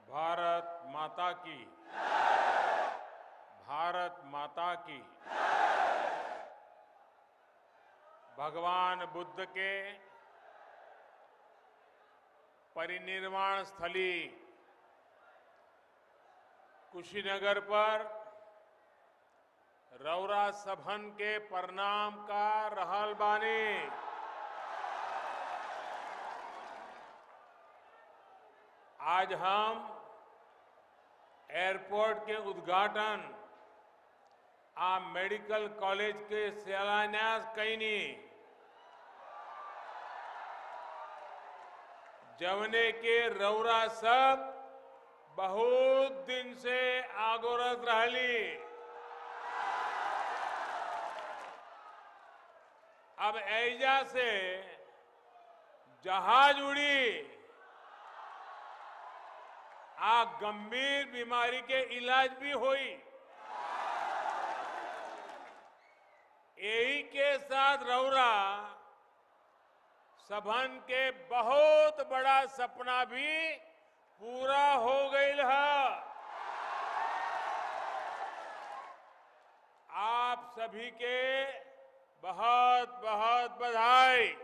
भारत माता की। भारत माता की। भगवान बुद्ध के परिनिर्वाण स्थली कुशीनगर पर रौरा सभन के प्रणाम का रहल बानी। आज हम एयरपोर्ट के उद्घाटन आ मेडिकल कॉलेज के शिलान्यास कईनी, जवने के रौरा सब बहुत दिन से आगोरत रहली। अब ऐजा से जहाज उड़ी आ गंभीर बीमारी के इलाज भी हुई। यही के साथ रौरा सभन के बहुत बड़ा सपना भी पूरा हो गई है। आप सभी के बहुत बहुत बधाई।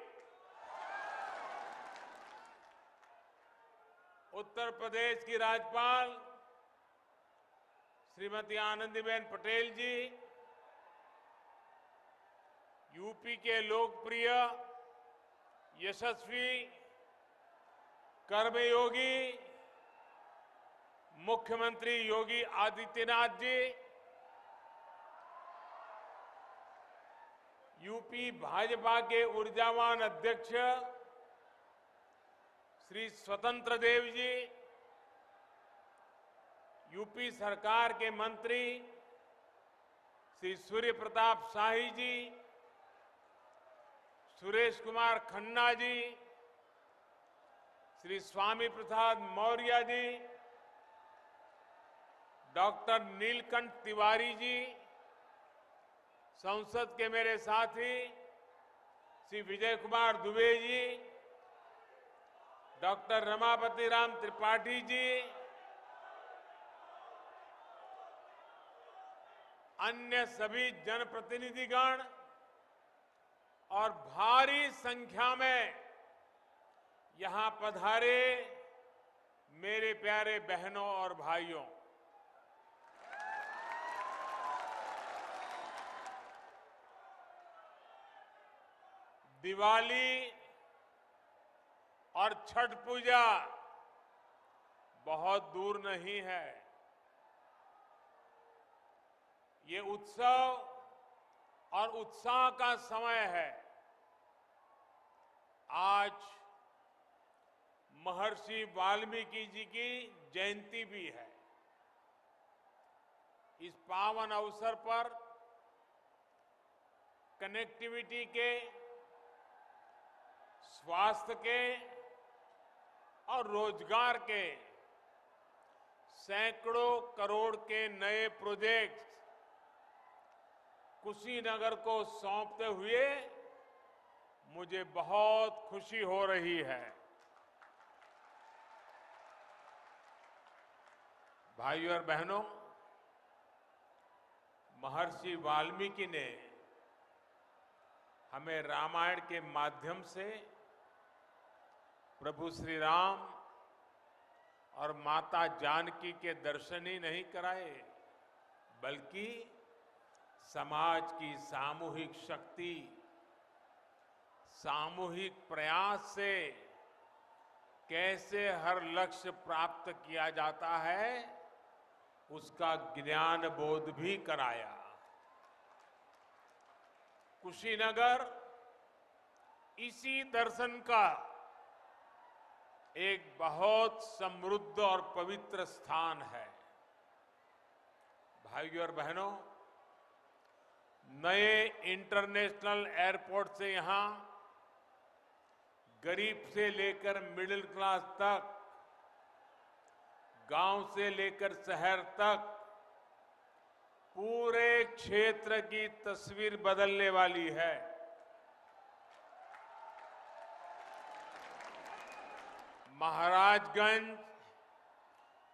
उत्तर प्रदेश की राज्यपाल श्रीमती आनंदीबेन पटेल जी, यूपी के लोकप्रिय यशस्वी कर्मयोगी मुख्यमंत्री योगी आदित्यनाथ जी, यूपी भाजपा के ऊर्जावान अध्यक्ष श्री स्वतंत्र देव जी, यूपी सरकार के मंत्री श्री सूर्य प्रताप शाही जी, सुरेश कुमार खन्ना जी, श्री स्वामी प्रसाद मौर्य जी, डॉक्टर नीलकंठ तिवारी जी, संसद के मेरे साथी श्री विजय कुमार दुबे जी, डॉक्टर रमापति राम त्रिपाठी जी, अन्य सभी जनप्रतिनिधिगण और भारी संख्या में यहां पधारे मेरे प्यारे बहनों और भाइयों, दिवाली और छठ पूजा बहुत दूर नहीं है। ये उत्सव और उत्साह का समय है। आज महर्षि वाल्मीकि जी की जयंती भी है। इस पावन अवसर पर कनेक्टिविटी के, स्वास्थ्य के और रोजगार के सैकड़ों करोड़ के नए प्रोजेक्ट्स कुशीनगर को सौंपते हुए मुझे बहुत खुशी हो रही है। भाइयों और बहनों, महर्षि वाल्मीकि ने हमें रामायण के माध्यम से प्रभु श्री राम और माता जानकी के दर्शन ही नहीं कराए, बल्कि समाज की सामूहिक शक्ति, सामूहिक प्रयास से कैसे हर लक्ष्य प्राप्त किया जाता है, उसका ज्ञान बोध भी कराया। कुशीनगर इसी दर्शन का एक बहुत समृद्ध और पवित्र स्थान है। भाइयों और बहनों, नए इंटरनेशनल एयरपोर्ट से यहां गरीब से लेकर मिडिल क्लास तक, गांव से लेकर शहर तक पूरे क्षेत्र की तस्वीर बदलने वाली है। महाराजगंज,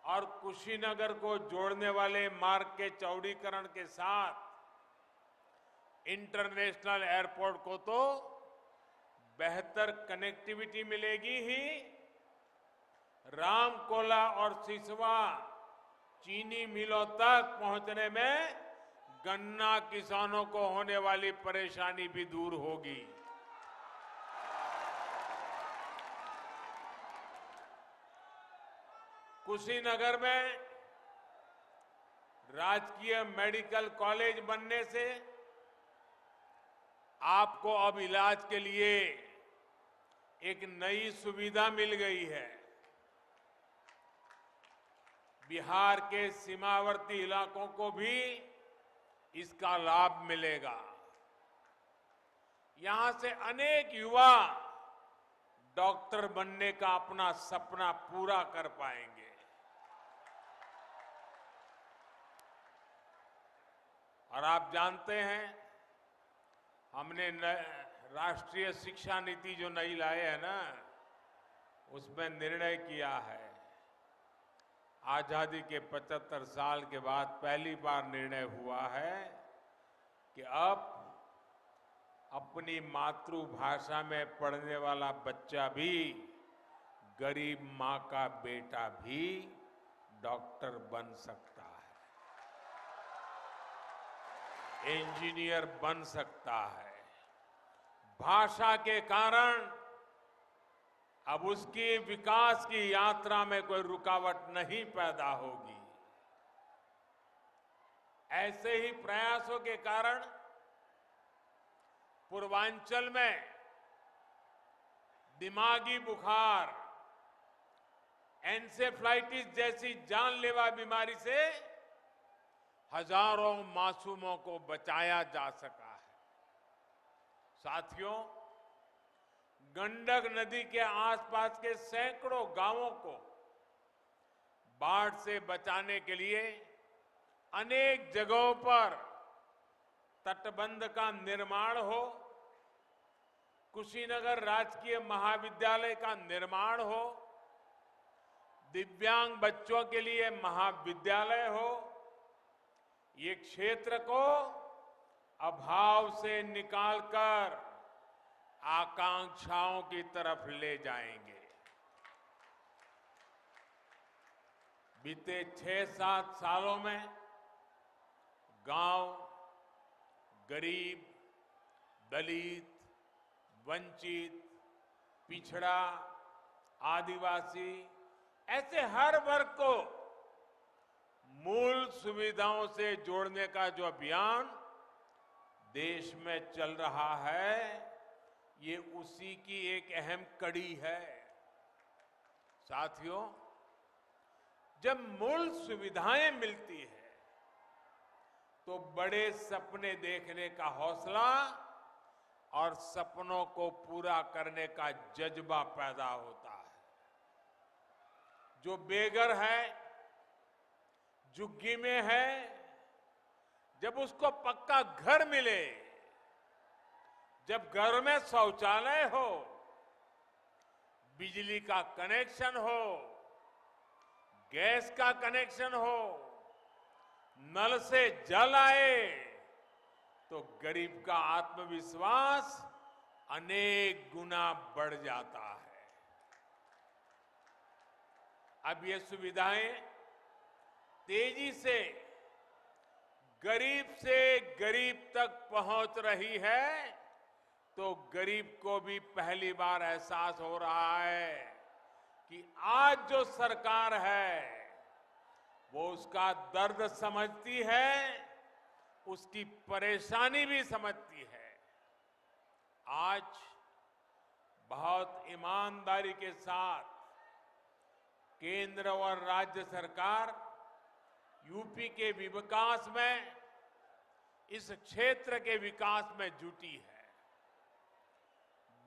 और कुशीनगर को जोड़ने वाले मार्ग के चौड़ीकरण के साथ इंटरनेशनल एयरपोर्ट को तो बेहतर कनेक्टिविटी मिलेगी ही, रामकोला और सिसवा चीनी मिलों तक पहुंचने में गन्ना किसानों को होने वाली परेशानी भी दूर होगी। कुशीनगर में राजकीय मेडिकल कॉलेज बनने से आपको अब इलाज के लिए एक नई सुविधा मिल गई है। बिहार के सीमावर्ती इलाकों को भी इसका लाभ मिलेगा। यहां से अनेक युवा डॉक्टर बनने का अपना सपना पूरा कर पाएंगे। और आप जानते हैं, हमने राष्ट्रीय शिक्षा नीति जो नई लाए है ना, उसमें निर्णय किया है, आजादी के 75 साल के बाद पहली बार निर्णय हुआ है कि अब अपनी मातृभाषा में पढ़ने वाला बच्चा भी, गरीब मां का बेटा भी डॉक्टर बन सकता है, इंजीनियर बन सकता है। भाषा के कारण अब उसकी विकास की यात्रा में कोई रुकावट नहीं पैदा होगी। ऐसे ही प्रयासों के कारण पूर्वांचल में दिमागी बुखार, एन्सेफ्लाइटिस जैसी जानलेवा बीमारी से हजारों मासूमों को बचाया जा सका है। साथियों, गंडक नदी के आसपास के सैकड़ों गांवों को बाढ़ से बचाने के लिए अनेक जगहों पर तटबंध का निर्माण हो, कुशीनगर राजकीय महाविद्यालय का निर्माण हो, दिव्यांग बच्चों के लिए महाविद्यालय हो, ये क्षेत्र को अभाव से निकालकर आकांक्षाओं की तरफ ले जाएंगे। बीते 6-7 सालों में गांव, गरीब, दलित, वंचित, पिछड़ा, आदिवासी, ऐसे हर वर्ग को मूल सुविधाओं से जोड़ने का जो अभियान देश में चल रहा है, ये उसी की एक अहम कड़ी है। साथियों, जब मूल सुविधाएं मिलती है तो बड़े सपने देखने का हौसला और सपनों को पूरा करने का जज्बा पैदा होता है। जो बेघर है, झुग्गी में है, जब उसको पक्का घर मिले, जब घर में शौचालय हो, बिजली का कनेक्शन हो, गैस का कनेक्शन हो, नल से जल आए, तो गरीब का आत्मविश्वास अनेक गुना बढ़ जाता है। अब ये सुविधाएं तेजी से गरीब तक पहुंच रही है, तो गरीब को भी पहली बार एहसास हो रहा है कि आज जो सरकार है वो उसका दर्द समझती है, उसकी परेशानी भी समझती है। आज बहुत ईमानदारी के साथ केंद्र और राज्य सरकार यूपी के विकास में, इस क्षेत्र के विकास में जुटी है।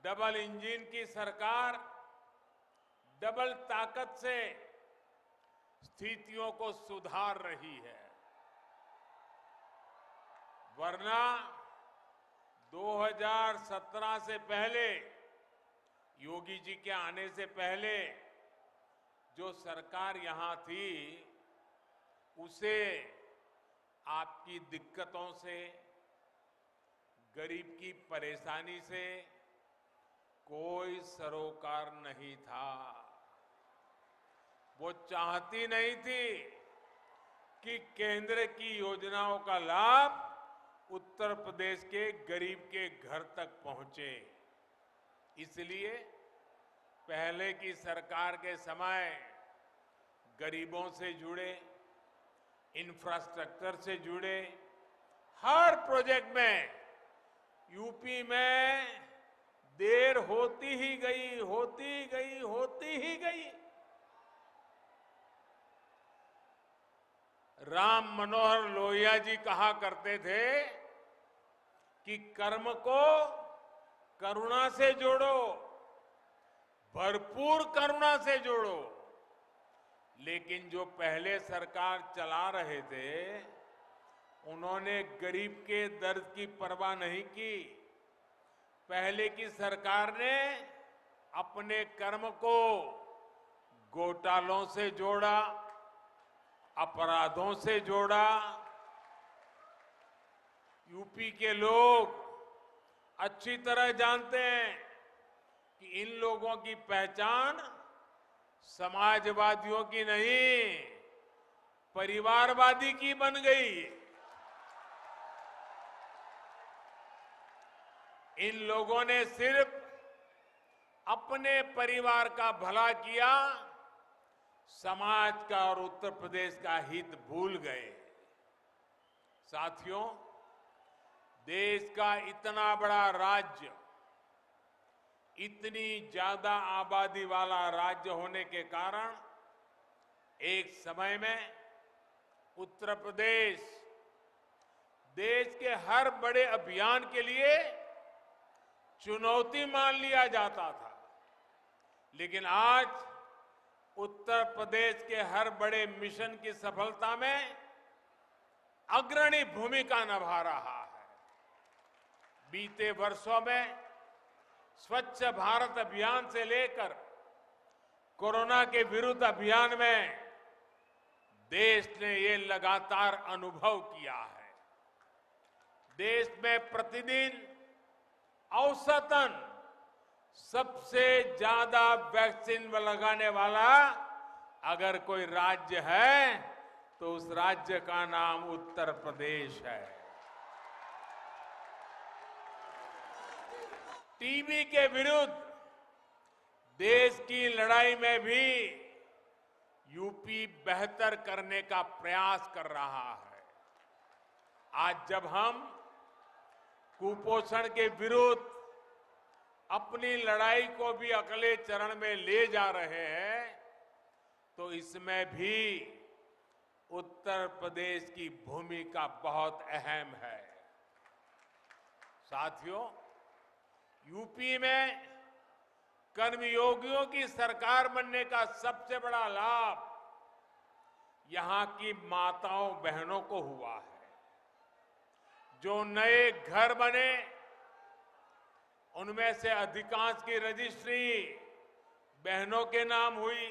डबल इंजन की सरकार डबल ताकत से स्थितियों को सुधार रही है, वरना 2017 से पहले, योगी जी के आने से पहले जो सरकार यहां थी उसे आपकी दिक्कतों से, गरीब की परेशानी से कोई सरोकार नहीं था। वो चाहती नहीं थी कि केंद्र की योजनाओं का लाभ उत्तर प्रदेश के गरीब के घर तक पहुंचे। इसलिए पहले की सरकार के समय गरीबों से जुड़े, इंफ्रास्ट्रक्चर से जुड़े हर प्रोजेक्ट में यूपी में देर होती ही गई। राम मनोहर लोहिया जी कहा करते थे कि कर्म को करुणा से जोड़ो, भरपूर करुणा से जोड़ो। लेकिन जो पहले सरकार चला रहे थे उन्होंने गरीब के दर्द की परवाह नहीं की। पहले की सरकार ने अपने कर्म को घोटालों से जोड़ा, अपराधों से जोड़ा। यूपी के लोग अच्छी तरह जानते हैं कि इन लोगों की पहचान समाजवादियों की नहीं, परिवारवादी की बन गई। इन लोगों ने सिर्फ अपने परिवार का भला किया, समाज का और उत्तर प्रदेश का हित भूल गए। साथियों, देश का इतना बड़ा राज्य, इतनी ज्यादा आबादी वाला राज्य होने के कारण एक समय में उत्तर प्रदेश देश के हर बड़े अभियान के लिए चुनौती मान लिया जाता था। लेकिन आज उत्तर प्रदेश के हर बड़े मिशन की सफलता में अग्रणी भूमिका निभा रहा है। बीते वर्षों में स्वच्छ भारत अभियान से लेकर कोरोना के विरुद्ध अभियान में देश ने ये लगातार अनुभव किया है। देश में प्रतिदिन औसतन सबसे ज्यादा वैक्सीन लगाने वाला अगर कोई राज्य है तो उस राज्य का नाम उत्तर प्रदेश है। टीबी के विरुद्ध देश की लड़ाई में भी यूपी बेहतर करने का प्रयास कर रहा है। आज जब हम कुपोषण के विरुद्ध अपनी लड़ाई को भी अगले चरण में ले जा रहे हैं तो इसमें भी उत्तर प्रदेश की भूमिका बहुत अहम है। साथियों, यूपी में कर्मयोगियों की सरकार बनने का सबसे बड़ा लाभ यहां की माताओं बहनों को हुआ है। जो नए घर बने उनमें से अधिकांश की रजिस्ट्री बहनों के नाम हुई।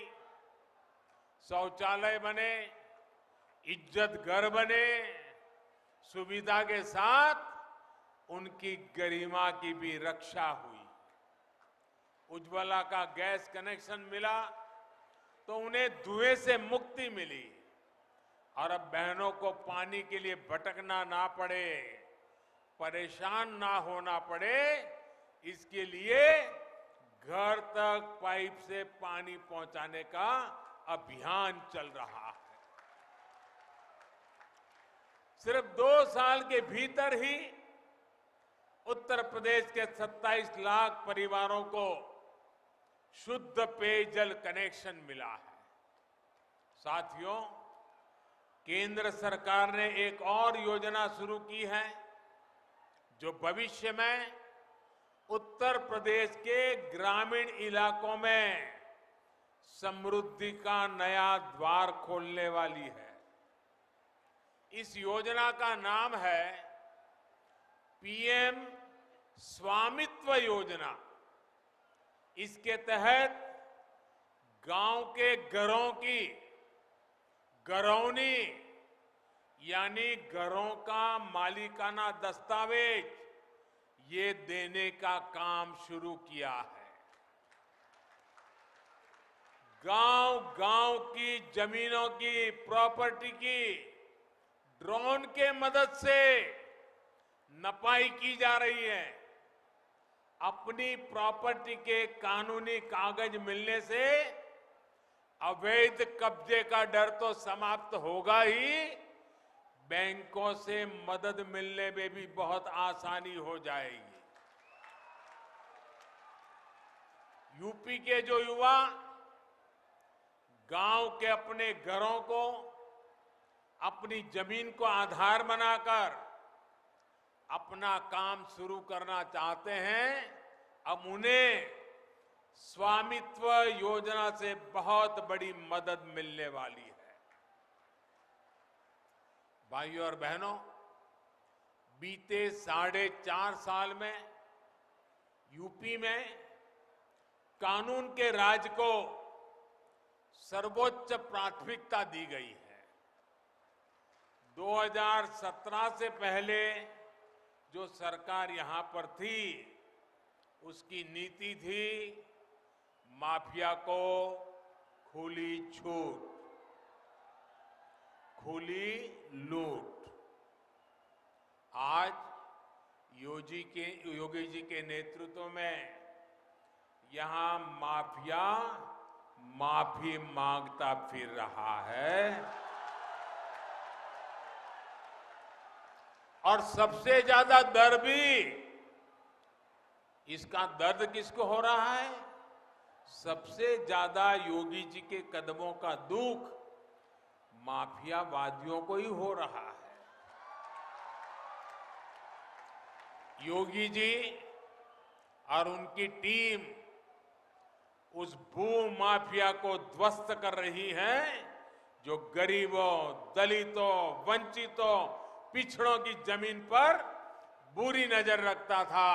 शौचालय बने, इज्जत घर बने, सुविधा के साथ उनकी गरिमा की भी रक्षा हुई। उज्ज्वला का गैस कनेक्शन मिला तो उन्हें धुएं से मुक्ति मिली और अब बहनों को पानी के लिए भटकना ना पड़े, परेशान ना होना पड़े, इसके लिए घर तक पाइप से पानी पहुंचाने का अभियान चल रहा है। सिर्फ 2 साल के भीतर ही उत्तर प्रदेश के 27 लाख परिवारों को शुद्ध पेयजल कनेक्शन मिला है। साथियों, केंद्र सरकार ने एक और योजना शुरू की है जो भविष्य में उत्तर प्रदेश के ग्रामीण इलाकों में समृद्धि का नया द्वार खोलने वाली है। इस योजना का नाम है पीएम स्वामित्व योजना। इसके तहत गांव के घरों की घरौनी यानी घरों का मालिकाना दस्तावेज ये देने का काम शुरू किया है। गांव गांव की जमीनों की प्रॉपर्टी की ड्रोन के मदद से नपाई की जा रही है। अपनी प्रॉपर्टी के कानूनी कागज मिलने से अवैध कब्जे का डर तो समाप्त होगा ही, बैंकों से मदद मिलने में भी बहुत आसानी हो जाएगी। यूपी के जो युवा गांव के अपने घरों को, अपनी जमीन को आधार बनाकर अपना काम शुरू करना चाहते हैं, अब उन्हें स्वामित्व योजना से बहुत बड़ी मदद मिलने वाली है। भाइयों और बहनों, बीते 4.5 साल में यूपी में कानून के राज को सर्वोच्च प्राथमिकता दी गई है। 2017 से पहले जो सरकार यहां पर थी, उसकी नीति थी माफिया को खुली छूट, खुली लूट। आज योगी जी के नेतृत्व में यहां माफिया माफी मांगता फिर रहा है। और सबसे ज्यादा दर्द भी, इसका दर्द किसको हो रहा है? सबसे ज्यादा योगी जी के कदमों का दुख माफियावादियों को ही हो रहा है। योगी जी और उनकी टीम उस भू माफिया को ध्वस्त कर रही है जो गरीबों, दलितों, वंचितों, पिछड़ों की जमीन पर बुरी नजर रखता था,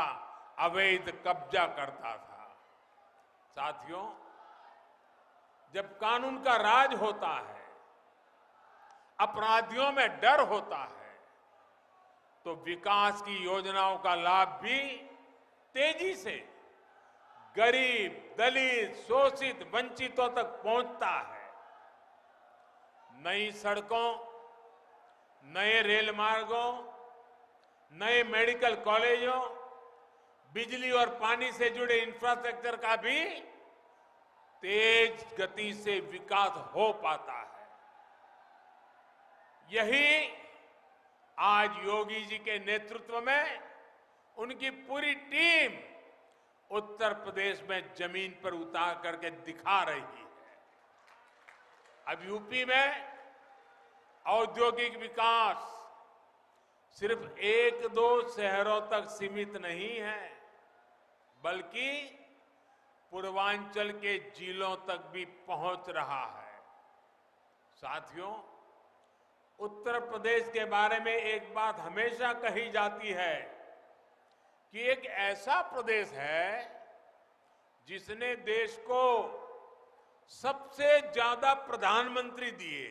अवैध कब्जा करता था। साथियों, जब कानून का राज होता है, अपराधियों में डर होता है, तो विकास की योजनाओं का लाभ भी तेजी से गरीब, दलित, शोषित, वंचितों तक पहुंचता है। नई सड़कों, नए रेल मार्गों, नए मेडिकल कॉलेजों, बिजली और पानी से जुड़े इंफ्रास्ट्रक्चर का भी तेज गति से विकास हो पाता है। यही आज योगी जी के नेतृत्व में उनकी पूरी टीम उत्तर प्रदेश में जमीन पर उतार करके दिखा रही है। अब यूपी में औद्योगिक विकास सिर्फ 1-2 शहरों तक सीमित नहीं है, बल्कि पूर्वांचल के जिलों तक भी पहुंच रहा है। साथियों, उत्तर प्रदेश के बारे में एक बात हमेशा कही जाती है कि एक ऐसा प्रदेश है जिसने देश को सबसे ज्यादा प्रधानमंत्री दिए।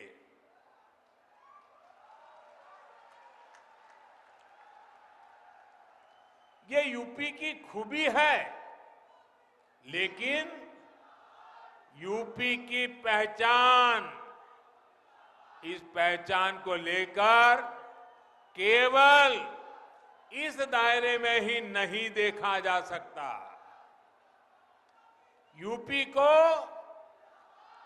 ये यूपी की खूबी है, लेकिन यूपी की पहचान, इस पहचान को लेकर केवल इस दायरे में ही नहीं देखा जा सकता। यूपी को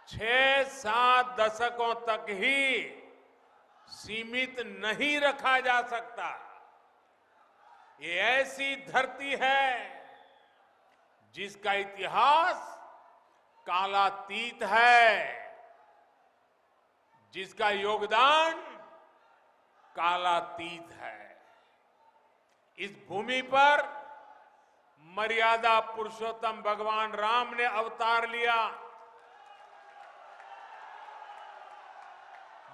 6-7 दशकों तक ही सीमित नहीं रखा जा सकता। ये ऐसी धरती है जिसका इतिहास कालातीत है, जिसका योगदान कालातीत है। इस भूमि पर मर्यादा पुरुषोत्तम भगवान राम ने अवतार लिया।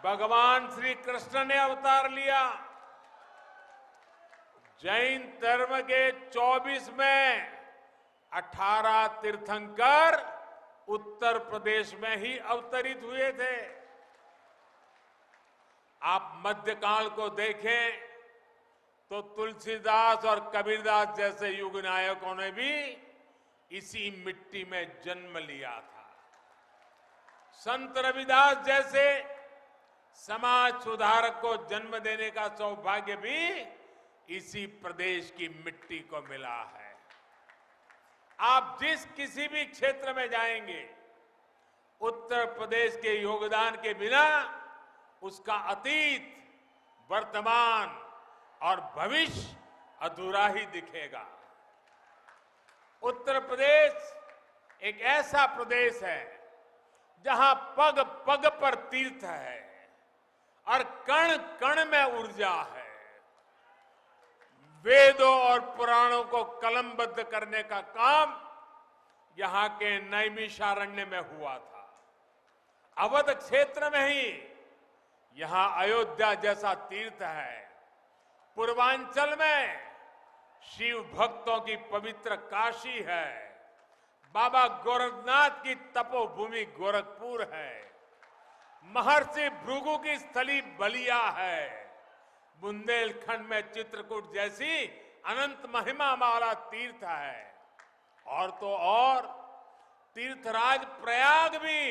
भगवान श्री कृष्ण ने अवतार लिया। जैन धर्म के 24 में 18 तीर्थंकर उत्तर प्रदेश में ही अवतरित हुए थे। आप मध्यकाल को देखें तो तुलसीदास और कबीरदास जैसे युग नायकों ने भी इसी मिट्टी में जन्म लिया था। संत रविदास जैसे समाज सुधारक को जन्म देने का सौभाग्य भी इसी प्रदेश की मिट्टी को मिला है। आप जिस किसी भी क्षेत्र में जाएंगे, उत्तर प्रदेश के योगदान के बिना उसका अतीत, वर्तमान और भविष्य अधूरा ही दिखेगा। उत्तर प्रदेश एक ऐसा प्रदेश है जहां पग पग पर तीर्थ है और कण कण में ऊर्जा है। वेदों और पुराणों को कलमबद्ध करने का काम यहां के नैमिषारण्य में हुआ था। अवध क्षेत्र में ही यहां अयोध्या जैसा तीर्थ है। पूर्वांचल में शिव भक्तों की पवित्र काशी है। बाबा गोरखनाथ की तपोभूमि गोरखपुर है। महर्षि भृगु की स्थली बलिया है। बुंदेलखंड में चित्रकूट जैसी अनंत महिमा वाला तीर्थ है। और तो और तीर्थराज प्रयाग भी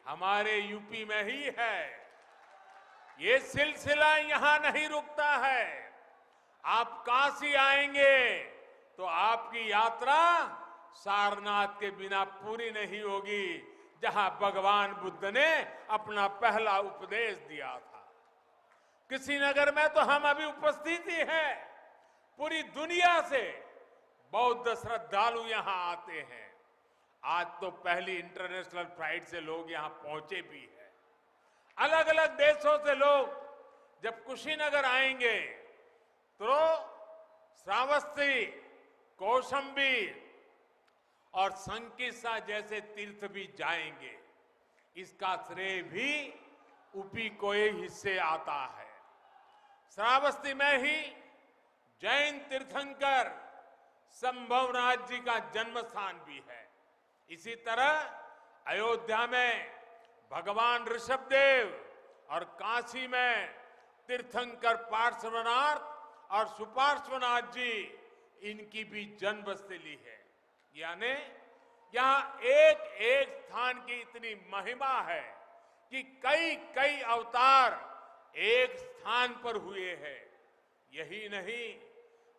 हमारे यूपी में ही है। ये सिलसिला यहां नहीं रुकता है। आप काशी आएंगे तो आपकी यात्रा सारनाथ के बिना पूरी नहीं होगी, जहां भगवान बुद्ध ने अपना पहला उपदेश दिया था। कुशीनगर में तो हम अभी उपस्थित ही हैं। पूरी दुनिया से बौद्ध श्रद्धालु यहां आते हैं। आज तो पहली इंटरनेशनल फ्लाइट से लोग यहां पहुंचे भी हैं। अलग अलग देशों से लोग जब कुशीनगर आएंगे तो श्रावस्ती, कौशाम्बी और संकिसा जैसे तीर्थ भी जाएंगे। इसका श्रेय भी ऊपी को हिस्से आता है। श्रावस्ती में ही जैन तीर्थंकर संभवनाथ जी का जन्म स्थान भी है। इसी तरह अयोध्या में भगवान ऋषभदेव और काशी में तीर्थंकर पार्श्वनाथ और सुपार्श्वनाथ जी, इनकी भी जन्मस्थली है। यानी यहां एक एक स्थान की इतनी महिमा है कि कई कई अवतार एक स्थान पर हुए हैं। यही नहीं,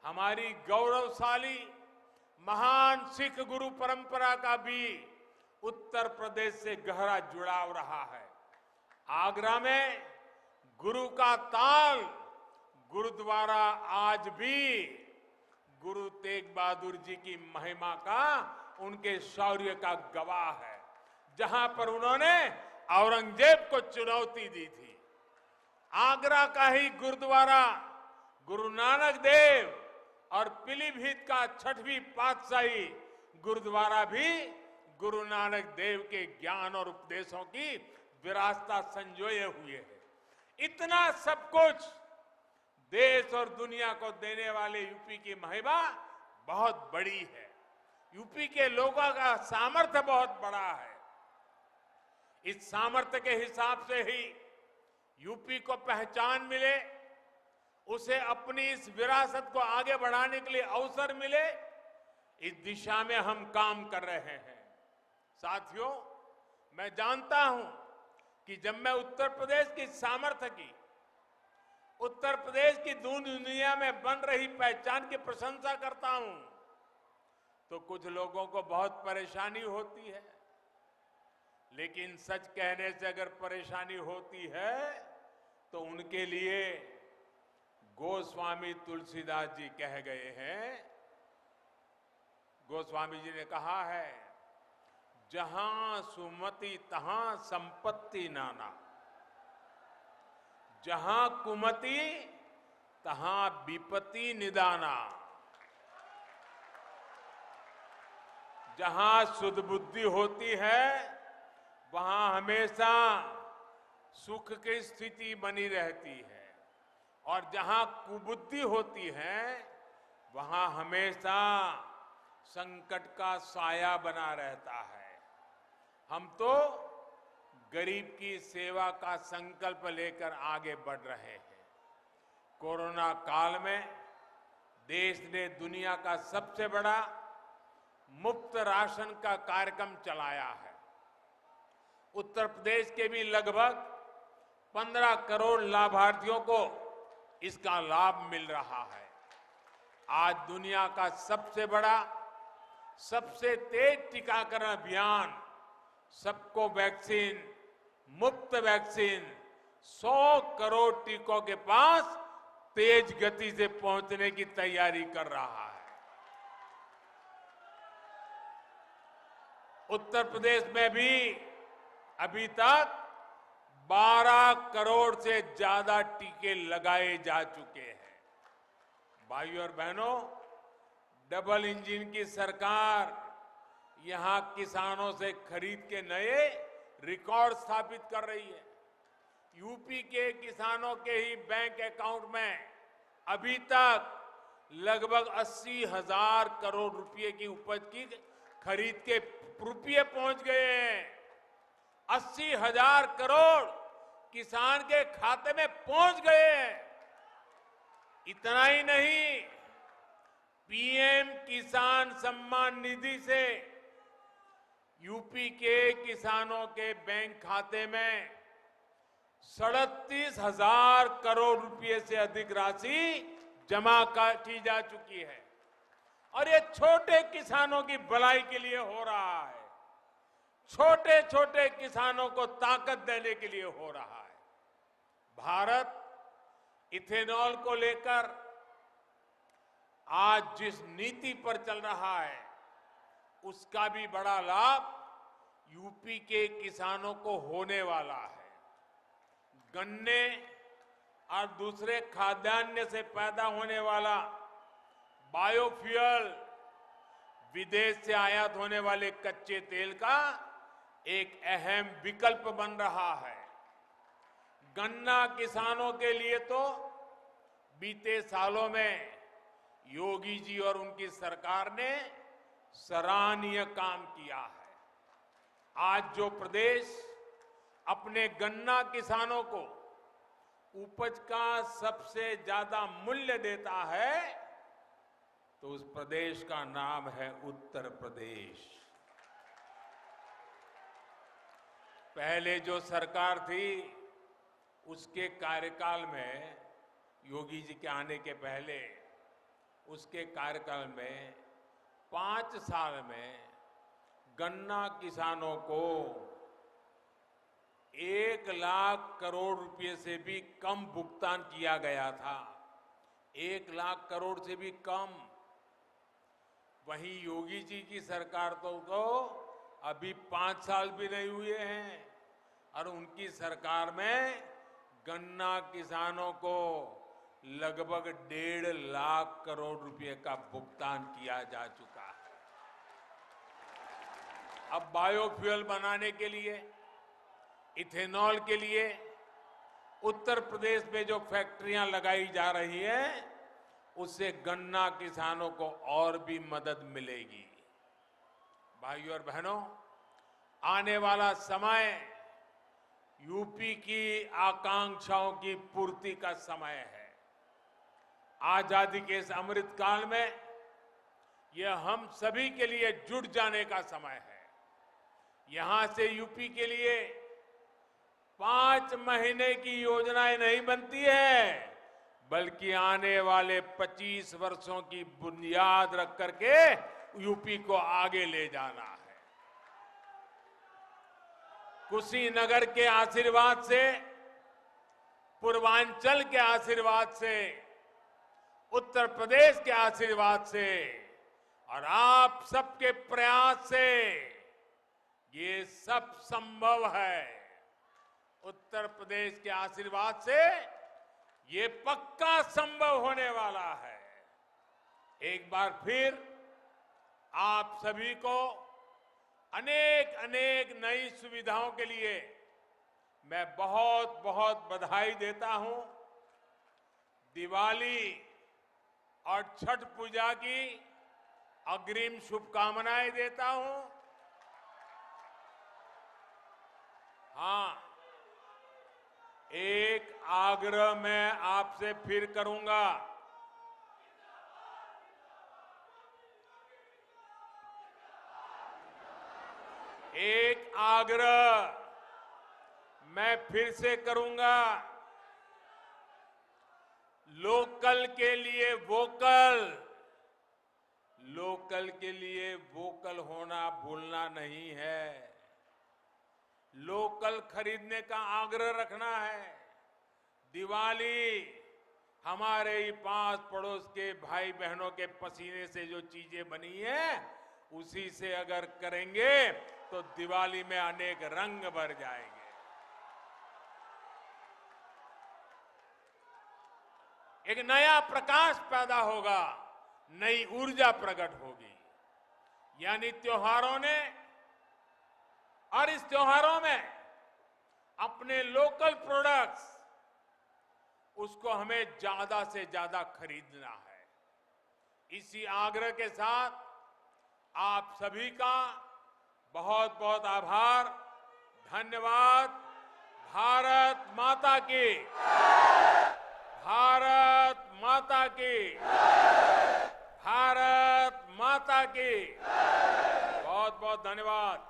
हमारी गौरवशाली महान सिख गुरु परंपरा का भी उत्तर प्रदेश से गहरा जुड़ाव रहा है। आगरा में गुरु का ताल गुरुद्वारा आज भी गुरु तेग बहादुर जी की महिमा का, उनके शौर्य का गवाह है। जहां पर उन्होंने औरंगजेब को चुनौती दी थी। आगरा का ही गुरुद्वारा गुरु नानक देव और पीलीभीत का 6वीं पातशाही गुरुद्वारा भी गुरु नानक देव के ज्ञान और उपदेशों की विरासत संजोए हुए है। इतना सब कुछ देश और दुनिया को देने वाले यूपी की महिमा बहुत बड़ी है। यूपी के लोगों का सामर्थ्य बहुत बड़ा है। इस सामर्थ्य के हिसाब से ही यूपी को पहचान मिले, उसे अपनी इस विरासत को आगे बढ़ाने के लिए अवसर मिले, इस दिशा में हम काम कर रहे हैं। साथियों, मैं जानता हूं कि जब मैं उत्तर प्रदेश की सामर्थ्य की, उत्तर प्रदेश की दुनिया में बन रही पहचान की प्रशंसा करता हूं, तो कुछ लोगों को बहुत परेशानी होती है। लेकिन सच कहने से अगर परेशानी होती है तो उनके लिए गोस्वामी तुलसीदास जी कह गए हैं। गोस्वामी जी ने कहा है, जहां सुमति तहां संपत्ति नाना, जहां कुमति तहां विपत्ति निदाना। जहां शुद्ध बुद्धि होती है वहां हमेशा सुख की स्थिति बनी रहती है, और जहां कुबुद्धि होती है वहां हमेशा संकट का साया बना रहता है। हम तो गरीब की सेवा का संकल्प लेकर आगे बढ़ रहे हैं। कोरोना काल में देश ने दुनिया का सबसे बड़ा मुफ्त राशन का कार्यक्रम चलाया है। उत्तर प्रदेश के भी लगभग 15 करोड़ लाभार्थियों को इसका लाभ मिल रहा है। आज दुनिया का सबसे बड़ा, सबसे तेज टीकाकरण अभियान सबको वैक्सीन, मुफ्त वैक्सीन 100 करोड़ टीकों के पास तेज गति से पहुंचने की तैयारी कर रहा है। उत्तर प्रदेश में भी अभी तक 12 करोड़ से ज्यादा टीके लगाए जा चुके हैं। भाइयों और बहनों, डबल इंजन की सरकार यहां किसानों से खरीद के नए रिकॉर्ड स्थापित कर रही है। यूपी के किसानों के ही बैंक अकाउंट में अभी तक लगभग 80,000 करोड़ रुपए की उपज की खरीद के रुपये पहुंच गए हैं। 80,000 करोड़ किसान के खाते में पहुंच गए हैं। इतना ही नहीं, पीएम किसान सम्मान निधि से यूपी के किसानों के बैंक खाते में 37,000 करोड़ रुपए से अधिक राशि जमा की जा चुकी है। और ये छोटे किसानों की भलाई के लिए हो रहा है। छोटे छोटे किसानों को ताकत देने के लिए हो रहा है। भारत इथेनॉल को लेकर आज जिस नीति पर चल रहा है, उसका भी बड़ा लाभ यूपी के किसानों को होने वाला है। गन्ने और दूसरे खाद्यान्न से पैदा होने वाला बायोफ्यूल, विदेश से आयात होने वाले कच्चे तेल का एक अहम विकल्प बन रहा है। गन्ना किसानों के लिए तो बीते सालों में योगी जी और उनकी सरकार ने सराहनीय काम किया है। आज जो प्रदेश अपने गन्ना किसानों को उपज का सबसे ज्यादा मूल्य देता है, तो उस प्रदेश का नाम है उत्तर प्रदेश। पहले जो सरकार थी, उसके कार्यकाल में, योगी जी के आने के पहले उसके कार्यकाल में 5 साल में गन्ना किसानों को 1 लाख करोड़ रुपए से भी कम भुगतान किया गया था। 1 लाख करोड़ से भी कम। वहीं योगी जी की सरकार तो अभी 5 साल भी नहीं हुए हैं और उनकी सरकार में गन्ना किसानों को लगभग 1.5 लाख करोड़ रुपए का भुगतान किया जा चुका है। अब बायोफ्यूल बनाने के लिए, इथेनॉल के लिए उत्तर प्रदेश में जो फैक्ट्रियां लगाई जा रही हैं, उससे गन्ना किसानों को और भी मदद मिलेगी। भाइयों और बहनों, आने वाला समय यूपी की आकांक्षाओं की पूर्ति का समय है। आजादी के इस अमृत काल में यह हम सभी के लिए जुट जाने का समय है। यहां से यूपी के लिए 5 महीने की योजनाएं नहीं बनती है, बल्कि आने वाले 25 वर्षों की बुनियाद रख करके यूपी को आगे ले जाना है। कुशीनगर के आशीर्वाद से, पूर्वांचल के आशीर्वाद से, उत्तर प्रदेश के आशीर्वाद से और आप सबके प्रयास से ये सब संभव है। उत्तर प्रदेश के आशीर्वाद से ये पक्का संभव होने वाला है। एक बार फिर आप सभी को अनेक अनेक नई सुविधाओं के लिए मैं बहुत बहुत बधाई देता हूं। दिवाली और छठ पूजा की अग्रिम शुभकामनाएं देता हूं। हाँ, एक आग्रह मैं आपसे फिर करूंगा। एक आग्रह मैं फिर से करूंगा। लोकल के लिए वोकल, लोकल के लिए वोकल होना भूलना नहीं है। लोकल खरीदने का आग्रह रखना है। दिवाली हमारे ही पास पड़ोस के भाई बहनों के पसीने से जो चीजें बनी है, उसी से अगर करेंगे तो दिवाली में अनेक रंग भर जाएंगे। एक नया प्रकाश पैदा होगा, नई ऊर्जा प्रकट होगी। यानी त्योहारों ने और इस त्योहारों में अपने लोकल प्रोडक्ट्स, उसको हमें ज्यादा से ज्यादा खरीदना है। इसी आग्रह के साथ आप सभी का बहुत बहुत आभार, धन्यवाद। भारत माता की, भारत माता की, भारत माता की। बहुत बहुत धन्यवाद।